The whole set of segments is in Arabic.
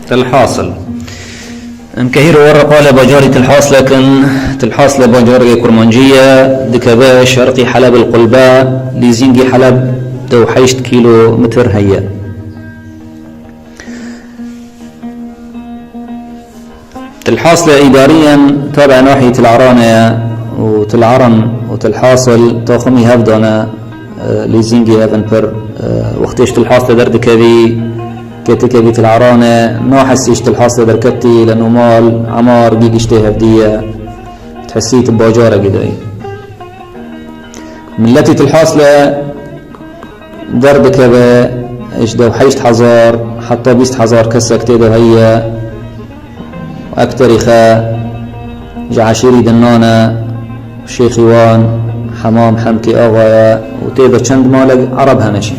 تلحاصل انكهير ورقة لبجاري تلحاص لكن تلحاص لبجاري كرمانجية دكباء شرقي حلب القلباء ليزينجي حلب دو حيشت كيلو متر هيا. تلحاصل إداريا تابع ناحية العرانة وتلعرن وتلحاصل تاخمي هفدانا ليزينجي هفن بر وقتيش تلحاصل درد كذي كتكبي العرانة ناحسيش تلحاصل دركتي لأنه مال عمار جيجشتي هفدية تحسيت بباجارة قداي ملتي تلحاصل درد كذا ايش دو حيشت حزار حتى بيست حزار كسكتي دو هي أكتر إخا جعشيري دنانا شيخيوان حمام حمكي آغايا وتيبا چند مالك عرب هنشي.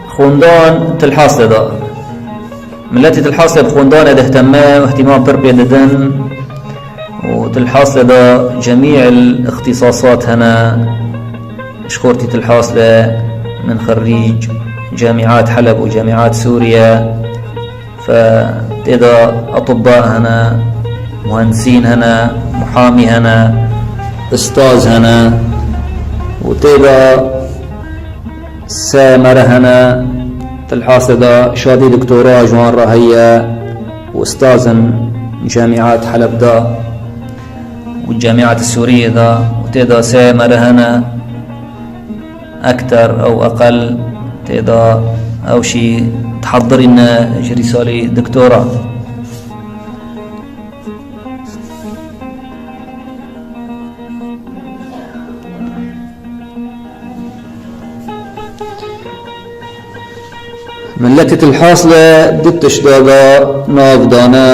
خوندان تلحاصل دا ملتي تلحاصل بخوندان ده اهتمام واهتمام بربية لدن وتلحاصل دا جميع الاختصاصات هنا شخورتي تلحاصل من خريج جامعات حلب وجامعات سوريا فتيدا أطباء هنا مهندسين هنا محامي هنا استاذ هنا وتيدا سامر هنا تلحاصل دا شادي دكتوراه جوان رهية واستاذ جامعات حلب دا والجامعات السورية دا وتيدا سامر هنا أكثر أو أقل تيدا أو شي تحضر لنا رسالة دكتوراه. ملتة الحاصلة دتش دادا نافدانا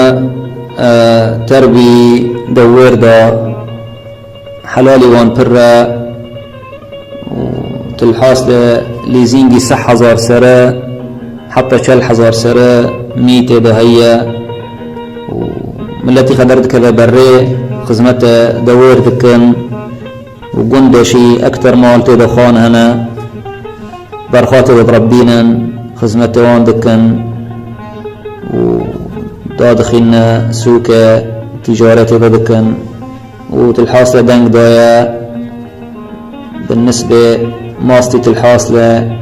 تربي دور دا حلالي وان برا تلحاصلة ليزينجي 6000 سرة حتى 4000 سرة ميتة دهية ملتي خدرت كذا بري خزمة دور ذكن وقندشي أكتر مال تدخان هنا برخاته بربينا خزمة وان ذكن ودادخلنا سوكة تجارة ذكن وتلحاصلة دنق دايا بالنسبة ماستي الحاصلة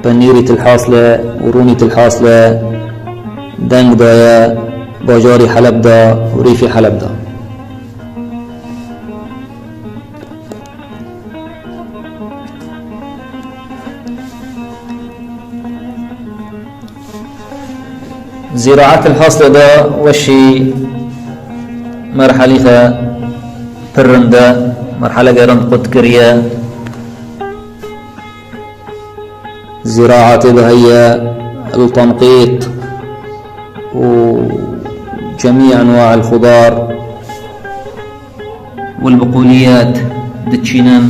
بنيري الحاصلة وروني الحاصلة دنق دايا باجاري حلب دا وريفي حلب دا. زراعة الحاصلة دا وشي مرحلة برندا مرحلة قرن قد كريا زراعة هي التنقيط وجميع أنواع الخضار والبقوليات دتشينن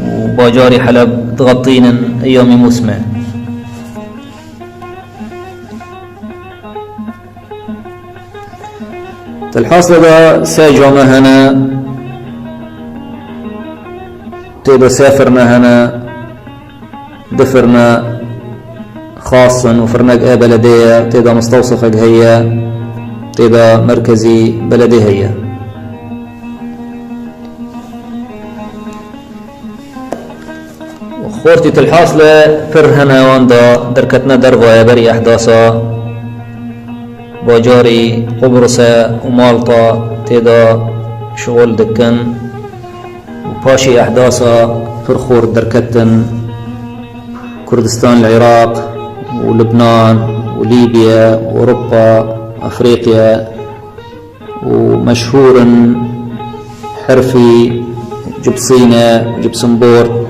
وباجاري حلب تغطينن أيام موسمه. الحاصل دا ساجونا هنا تيدا سافرنا هنا دفرنا خاصا وفرنا بلدية تيدا مستوصفة هي تيدا مركزي بلدي هي. وخورتي الحاصلة فر هنا واندا دركتنا درغا بري أحداثا باجاري قبرص ومالطا تيدا شغل دكن وباشي أحداثا فرخور دركتن كردستان العراق ولبنان وليبيا وأوروبا أفريقيا ومشهور حرفي جبصينة جبسنبور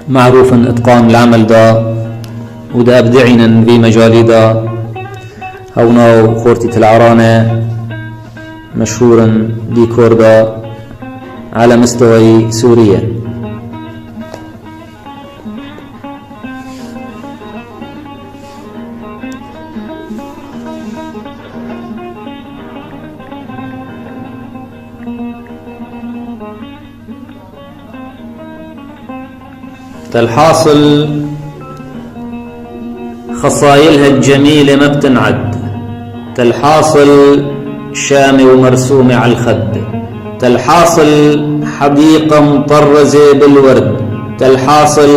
معروف إتقان العمل دا ودا أبدعنا في مجالي دا هونا خورتي العرانة مشهورا ديكور دا على مستوى سوريا. تالحاصل خصايلها الجميلة ما بتنعد. تالحاصل شامي ومرسومة على الخد. تالحاصل حديقة مطرزة بالورد. تالحاصل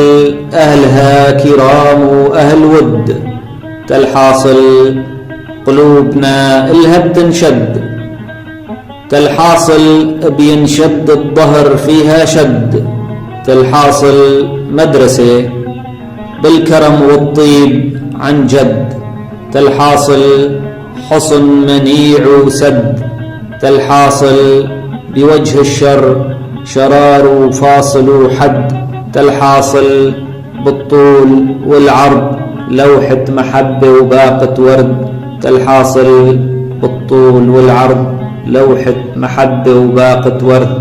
أهلها كرام وأهل ود. تالحاصل قلوبنا إلها بتنشد. تالحاصل بينشد الظهر فيها شد. تالحاصل مدرسة بالكرم والطيب عن جد. تالحاصل حصن منيع وسد. تالحاصل بوجه الشر شرار فاصل وحد. تالحاصل بالطول والعرض لوحة محبة وباقة ورد. تالحاصل بالطول والعرض لوحة محبة وباقة ورد.